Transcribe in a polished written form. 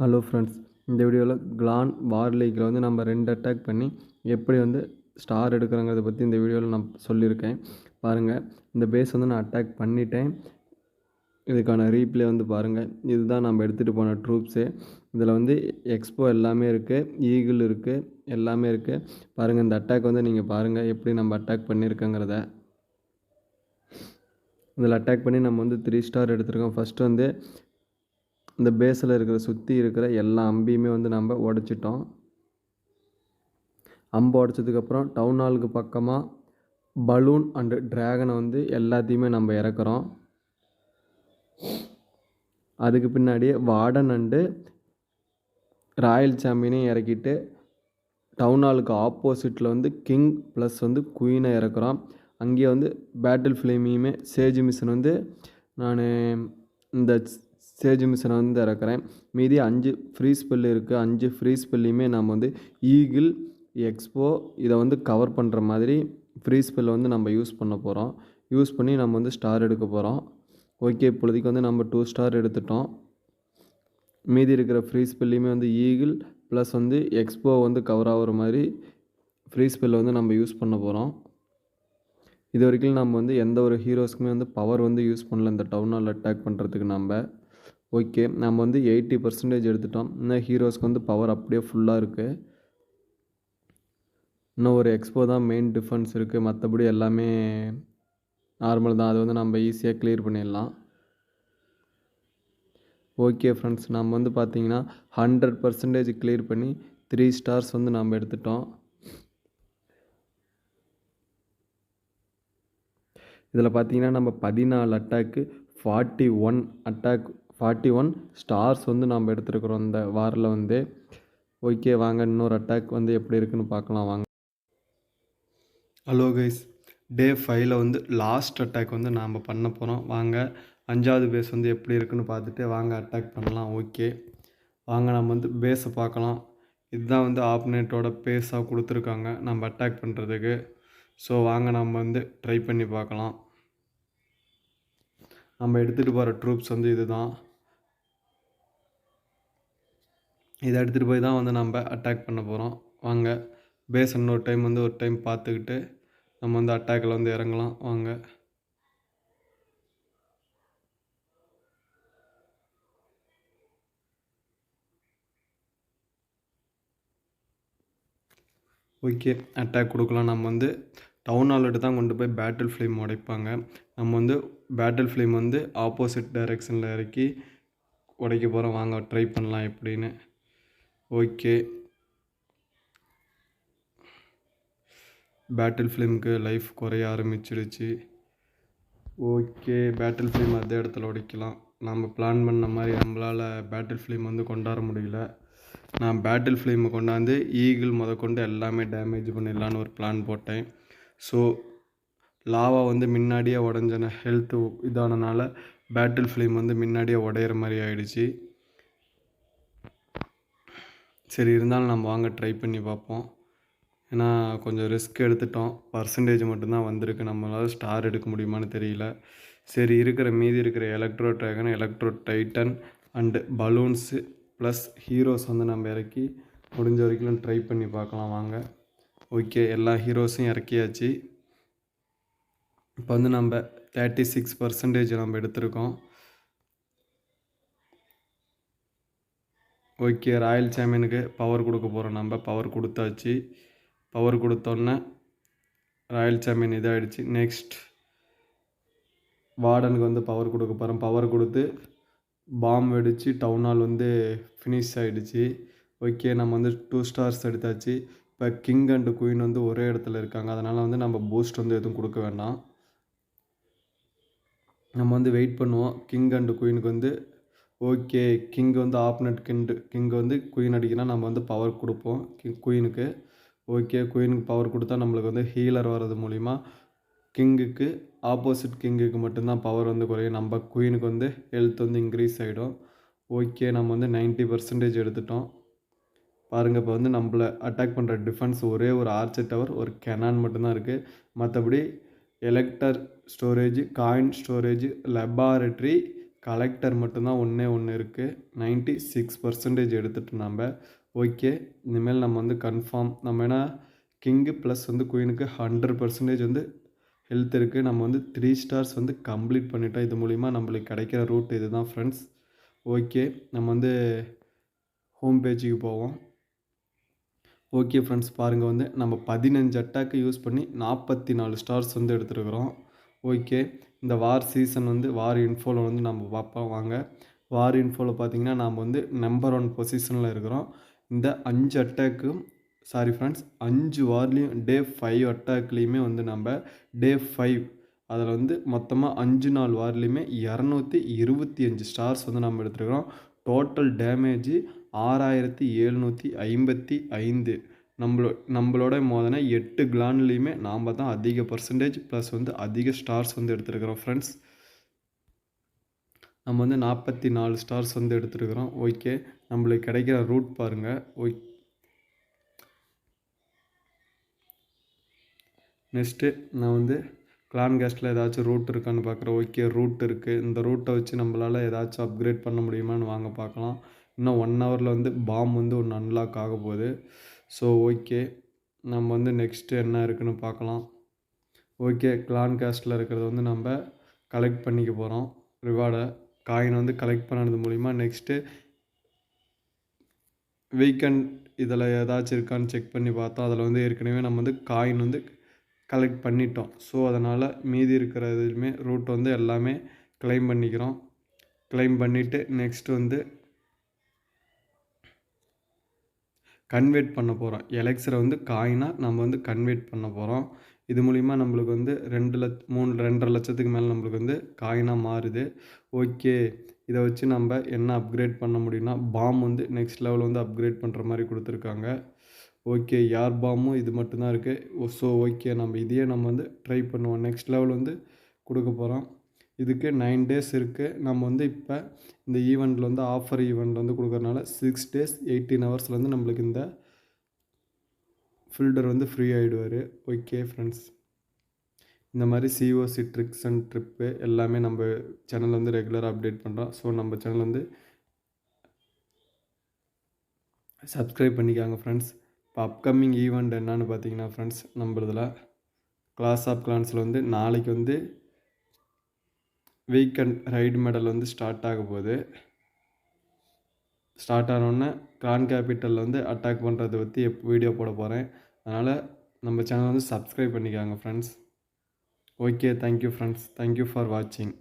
Hello friends, இந்த வீடியோவில் clan வார் லீக்கில் வந்து நம்ம 2 அட்டாக் பண்ணி எப்படி வந்து ஸ்டார் எடுக்கிறோங்கிறத பற்றி இந்த வீடியோவில் நான் சொல்லியிருக்கேன். பாருங்கள், இந்த பேஸ் வந்து நான் அட்டாக் பண்ணிட்டேன். இதுக்கான ரீப்ளே வந்து பாருங்கள். இதுதான் நம்ம எடுத்துகிட்டு போன ட்ரூப்ஸு. இதில் வந்து எக்ஸ்போ எல்லாமே இருக்குது, ஈகிள் இருக்குது, எல்லாமே இருக்குது. பாருங்கள், இந்த அட்டாக் வந்து நீங்கள் பாருங்கள் எப்படி நம்ம அட்டாக் பண்ணியிருக்கோங்கிறத. இதில் அட்டாக் பண்ணி நம்ம வந்து 3 ஸ்டார் எடுத்திருக்கோம். ஃபஸ்ட்டு வந்து இந்த பேஸில் சுற்றி இருக்கிற எல்லா அம்பையுமே வந்து நம்ம உடச்சிட்டோம். அம்பு உடச்சதுக்கப்புறம் டவுன் ஹாலுக்கு பக்கமாக பலூன் அண்டு ட்ராகனை வந்து எல்லாத்தையுமே நம்ம இறக்குறோம். அதுக்கு பின்னாடியே வார்டன் அண்டு ராயல் சாம்பியனையும் இறக்கிட்டு டவுன் ஹாலுக்கு ஆப்போசிட்டில் வந்து கிங் ப்ளஸ் வந்து குயினை இறக்குறோம். அங்கேயே வந்து பேட்டில் ஃப்ளேமையுமே சேஜ் மிஷன் வந்து நான் இந்த சேஜ் மிஷனை வந்து இறக்குறேன். மீதி 5 ஃப்ரீ ஸ்பெல் இருக்குது. 5 ஃப்ரீ ஸ்பெல்லையுமே நம்ம வந்து ஈகிள், எக்ஸ்போ இதை வந்து கவர் பண்ணுற மாதிரி ஃப்ரீ ஸ்பெல் வந்து நம்ம யூஸ் பண்ண போகிறோம். யூஸ் பண்ணி நம்ம வந்து ஸ்டார் எடுக்க போகிறோம். ஓகே, இப்பொழுதைக்கு வந்து நம்ம 2 ஸ்டார் எடுத்துட்டோம். மீதி இருக்கிற ஃப்ரீ ஸ்பெல்லையுமே வந்து ஈகிள் ப்ளஸ் வந்து எக்ஸ்போ வந்து கவர் ஆகிற மாதிரி ஃப்ரீ ஸ்பெல் வந்து நம்ம யூஸ் பண்ண போகிறோம். இது வரைக்கும் நம்ம வந்து எந்த ஒரு ஹீரோஸ்க்குமே வந்து பவர் வந்து யூஸ் பண்ணல இந்த டவுன் ஹால் அட்டாக் பண்ணுறதுக்கு நம்ம. ஓகே, நம்ம வந்து 80% எடுத்துட்டோம். இன்னும் ஹீரோஸ்க்கு வந்து பவர் அப்படியே ஃபுல்லாக இருக்குது. இன்னும் ஒரு எக்ஸ்போ தான் மெயின் டிஃபென்ஸ் இருக்குது. மற்றபடி எல்லாமே நார்மல் தான். அது வந்து நம்ம ஈஸியாக கிளியர் பண்ணிடலாம். ஓகே ஃப்ரெண்ட்ஸ், நம்ம வந்து பார்த்திங்கன்னா 100% கிளியர் பண்ணி 3 ஸ்டார்ஸ் வந்து நம்ம எடுத்துட்டோம். இதில் பார்த்திங்கன்னா நம்ம 14 அட்டாக்கு 41 ஸ்டார்ஸ் வந்து நம்ம எடுத்துருக்குறோம் இந்த வாரில் வந்து. ஓகே, வாங்க இன்னொரு அட்டாக் வந்து எப்படி இருக்குன்னு பார்க்கலாம் வாங்க. ஹலோ கைஸ், டே 5ல் வந்து லாஸ்ட் அட்டாக் வந்து நாம் பண்ண போகிறோம். வாங்க 5வது பேஸ் வந்து எப்படி இருக்குன்னு பார்த்துட்டு வாங்க அட்டாக் பண்ணலாம். ஓகே வாங்க, நம்ம வந்து பேஸை பார்க்கலாம். இதுதான் வந்து ஆப்னேட்டோட பேஸாக கொடுத்துருக்காங்க நம்ம அட்டாக் பண்ணுறதுக்கு. ஸோ வாங்க நம்ம வந்து ட்ரை பண்ணி பார்க்கலாம். நம்ம எடுத்துகிட்டு போகிற ட்ரூப்ஸ் வந்து இதுதான். இதை எடுத்துகிட்டு போய் தான் வந்து நம்ம அட்டாக் பண்ண போகிறோம். வாங்க பேஸ் இன்னொரு டைம் வந்து ஒரு டைம் பார்த்துக்கிட்டு நம்ம வந்து அட்டாக்கில் வந்து இறங்கலாம். வாங்க. ஓகே, அட்டாக் கொடுக்கலாம். நம்ம வந்து டவுன் ஹால்கிட்ட தான் கொண்டு போய் பேட்டில் ஃப்ளேம் உடைப்பாங்க. நம்ம வந்து பேட்டில் ஃப்ளேம் வந்து ஆப்போசிட் டைரெக்ஷனில் இறக்கி உடைக்க போகிறோம். வாங்க ட்ரை பண்ணலாம் எப்படின்னு. ஓகே, பேட்டில் ஃப்ளேமுக்கு லைஃப் குறைய ஆரம்பிச்சிடுச்சு. ஓகே, பேட்டில் ஃப்ளேம் அதே இடத்துல உடைக்கலாம். நம்ம பிளான் பண்ண மாதிரி நம்மளால் பேட்டில் ஃப்ளேம் வந்து கொண்டாட முடியல. நான் பேட்டில் ஃப்ளேமை கொண்டாந்து ஈகிள் முதற்கொண்டு எல்லாமே டேமேஜ் பண்ணிடலான்னு ஒரு பிளான் போட்டேன். ஸோ லாவா வந்து முன்னாடியே உடஞ்சன ஹெல்த்து இதானனால பேட்டில் ஃப்ளேம் வந்து முன்னாடியே உடையிற மாதிரி ஆகிடுச்சு. சரி, இருந்தாலும் நம்ம வாங்க ட்ரை பண்ணி பார்ப்போம். ஏன்னா கொஞ்சம் ரிஸ்க் எடுத்துட்டோம். பர்சன்டேஜ் மட்டும்தான் வந்திருக்கு. நம்மளால் ஸ்டார் எடுக்க முடியுமான்னு தெரியல. சரி, மீதி இருக்கிற electro dragon, electro Titan and balloons plus heroes வந்து நம்ம இறக்கி முடிஞ்ச வரைக்கும் ட்ரை பண்ணி பார்க்கலாம் வாங்க. ஓகே, எல்லா ஹீரோஸையும் இறக்கியாச்சு. இப்போ வந்து நம்ம 36% நம்ம எடுத்திருக்கோம். ஓகே, ராயல் சாம்பியனுக்கு பவர் கொடுக்க போகிறோம். நம்ம பவர் கொடுத்தாச்சு. பவர் கொடுத்தோன்னே ராயல் சாம்பியன் இதாகிடுச்சு. நெக்ஸ்ட் வார்டனுக்கு வந்து பவர் கொடுக்க போகிறோம். பவர் கொடுத்து பாம் வெடித்து டவுன் ஹால் வந்து ஃபினிஷ் ஆகிடுச்சு. ஓகே, நம்ம வந்து 2 ஸ்டார்ஸ் எடுத்தாச்சு. இப்போ கிங் அண்டு குயின் வந்து ஒரே இடத்துல இருக்காங்க. அதனால் வந்து நம்ம பூஸ்ட் வந்து எதுவும் கொடுக்க வேண்டாம். நம்ம வந்து வெயிட் பண்ணுவோம் கிங் அண்டு குயினுக்கு வந்து. ஓகே, கிங் வந்து ஆப்னட் கிங் வந்து குயின் அடிக்கணும். நம்ம வந்து பவர் கொடுப்போம் குயினுக்கு. ஓகே, குயினுக்கு பவர் கொடுத்தா நம்மளுக்கு வந்து ஹீலர் வர்றது மூலிமா கிங்குக்கு ஆப்போசிட் கிங்குக்கு மட்டும்தான் பவர் வந்து குறையும். நம்ம குயினுக்கு வந்து ஹெல்த் வந்து இன்க்ரீஸ் ஆகிடும். ஓகே, நம்ம வந்து 90% எடுத்துட்டோம். பாருங்கள், இப்போ வந்து நம்மளை அட்டாக் பண்ணுற டிஃபென்ஸ் ஒரே ஒரு ஆர்ச்சர் டவர், ஒரு கெனான் மட்டும்தான் இருக்குது. மற்றபடி elector storage, coin storage, laboratory, collector மட்டும்தான் ஒன்றே ஒன்று இருக்குது. 96% எடுத்துகிட்டு நம்ம ஓகே. இனிமேல் நம்ம வந்து கன்ஃபார்ம் நம்ம ஏன்னா கிங்கு ப்ளஸ் வந்து குயினுக்கு 100% வந்து ஹெல்த் இருக்குது. நம்ம வந்து 3 ஸ்டார்ஸ் வந்து கம்ப்ளீட் பண்ணிட்டோம். இது மூலிமா நம்மளுக்கு கிடைக்கிற ரூட் இது தான் ஃப்ரெண்ட்ஸ். ஓகே, நம்ம வந்து ஹோம் பேஜுக்கு போவோம். ஓகே ஃப்ரெண்ட்ஸ், பாருங்கள் வந்து நம்ம 15 அட்டாக்கு யூஸ் பண்ணி 44 ஸ்டார்ஸ் வந்து எடுத்துருக்குறோம். ஓகே, இந்த வார் சீசன் வந்து வார் இன்ஃபோவில் வந்து நம்ம பார்ப்போம் வாங்க. வார் இன்ஃபோவில் பார்த்தீங்கன்னா நாம் வந்து நம்பர் 1 பொசிஷனில் இருக்கிறோம். இந்த 5 அட்டாக்கும் சாரி ஃப்ரெண்ட்ஸ் 5 வார்லேயும் டே 5 அட்டாக்லேயுமே வந்து நம்ம டே 5 அதில் வந்து மொத்தமாக 5 நாள் வார்லேயுமே 225 ஸ்டார்ஸ் வந்து நம்ம எடுத்துருக்கிறோம். Total damage 6755. நம்மளோட மோதனை 8 கிளான்லேயுமே நாம் தான் அதிக பர்சன்டேஜ் ப்ளஸ் வந்து அதிக ஸ்டார்ஸ் வந்து எடுத்துருக்கிறோம் ஃப்ரெண்ட்ஸ். நம்ம வந்து 44 ஸ்டார்ஸ் வந்து எடுத்துருக்கிறோம். ஓகே, நம்மளுக்கு கிடைக்கிற ரூட் பாருங்கள். நெக்ஸ்ட்டு நான் வந்து கிளான் கேஸ்ட்டில் ஏதாச்சும் ரூட் இருக்கான்னு பார்க்குறேன். ஓகே, ரூட் இருக்குது. இந்த ரூட்டை வச்சு நம்மளால் ஏதாச்சும் அப்கிரேட் பண்ண முடியுமான்னு வாங்க பார்க்கலாம். இன்னும் 1 ஹவரில் வந்து பாம் வந்து ஒன்று அன்லாக் ஆக போகுது. ஸோ ஓகே, நம்ம வந்து நெக்ஸ்ட்டு என்ன இருக்குதுன்னு பார்க்கலாம். ஓகே, கிளான் கேஸ்ட்டில் இருக்கிறத வந்து நம்ம கலெக்ட் பண்ணிக்க போகிறோம். ரிவார்டை காயின் வந்து கலெக்ட் பண்ணது மூலிமா நெக்ஸ்ட்டு வீக்கெண்ட் இதில் ஏதாச்சும் இருக்கான்னு செக் பண்ணி பார்த்தோம். அதில் வந்து ஏற்கனவே நம்ம வந்து காயின் வந்து கலெக்ட் பண்ணிட்டோம். ஸோ அதனால் மீதி இருக்கிற இதுலையுமே ரூட் வந்து எல்லாமே கிளைம் பண்ணிக்கிறோம். கிளைம் பண்ணிவிட்டு நெக்ஸ்ட் வந்து கன்வெர்ட் பண்ண போகிறோம். எலெக்ஸரை வந்து காயினாக நம்ம வந்து கன்வெர்ட் பண்ண போகிறோம். இது மூலிமா நம்மளுக்கு வந்து 2,00,000 லட்சத்துக்கு மேலே நம்மளுக்கு வந்து காயினாக மாறுது. ஓகே, இதை வச்சு நம்ம என்ன அப்கிரேட் பண்ண முடியும்னா பாம் வந்து நெக்ஸ்ட் லெவல் வந்து அப்கிரேட் பண்ணுற மாதிரி கொடுத்துருக்காங்க. ஓகே, யார் பாமும் இது மட்டும்தான் இருக்குது. ஸோ ஓகே, நம்ம இதையே நம்ம வந்து ட்ரை பண்ணுவோம். நெக்ஸ்ட் லெவல் வந்து கொடுக்க போகிறோம். இதுக்கு 9 டேஸ் இருக்குது. நம்ம வந்து இப்போ இந்த ஈவெண்ட்டில் வந்து ஆஃபர் ஈவெண்ட் வந்து கொடுக்குறதுனால 6 டேஸ் 18 ஹவர்ஸில் வந்து நம்மளுக்கு இந்த ஃபில்டர் வந்து ஃப்ரீ ஆகிடுவார். ஓகே ஃப்ரெண்ட்ஸ், இந்த மாதிரி சிஓசி ட்ரிக்ஸ் அண்ட் ட்ரிப்பு எல்லாமே நம்ம சேனல் வந்து ரெகுலராக அப்டேட் பண்ணுறோம். ஸோ நம்ம சேனல் வந்து சப்ஸ்கிரைப் பண்ணிக்காங்க ஃப்ரெண்ட்ஸ். இப்போ அப்கமிங் ஈவெண்ட் என்னன்னு பார்த்தீங்கன்னா ஃப்ரெண்ட்ஸ், நம்மளதில் கிளாஸ் ஆஃப் கிளான்ஸில் வந்து நாளைக்கு வந்து வீக்கெண்ட் ரைடு மெடல் வந்து ஸ்டார்ட் ஆக போகுது. ஸ்டார்ட் ஆனோடனே கிளான் கேபிட்டலில் வந்து அட்டாக் பண்ணுறதை பற்றி வீடியோ போட போகிறேன். அதனால் நம்ம சேனல் வந்து சப்ஸ்கிரைப் பண்ணிக்காங்க friends. Okay, thank you friends. Thank you for வாட்சிங்.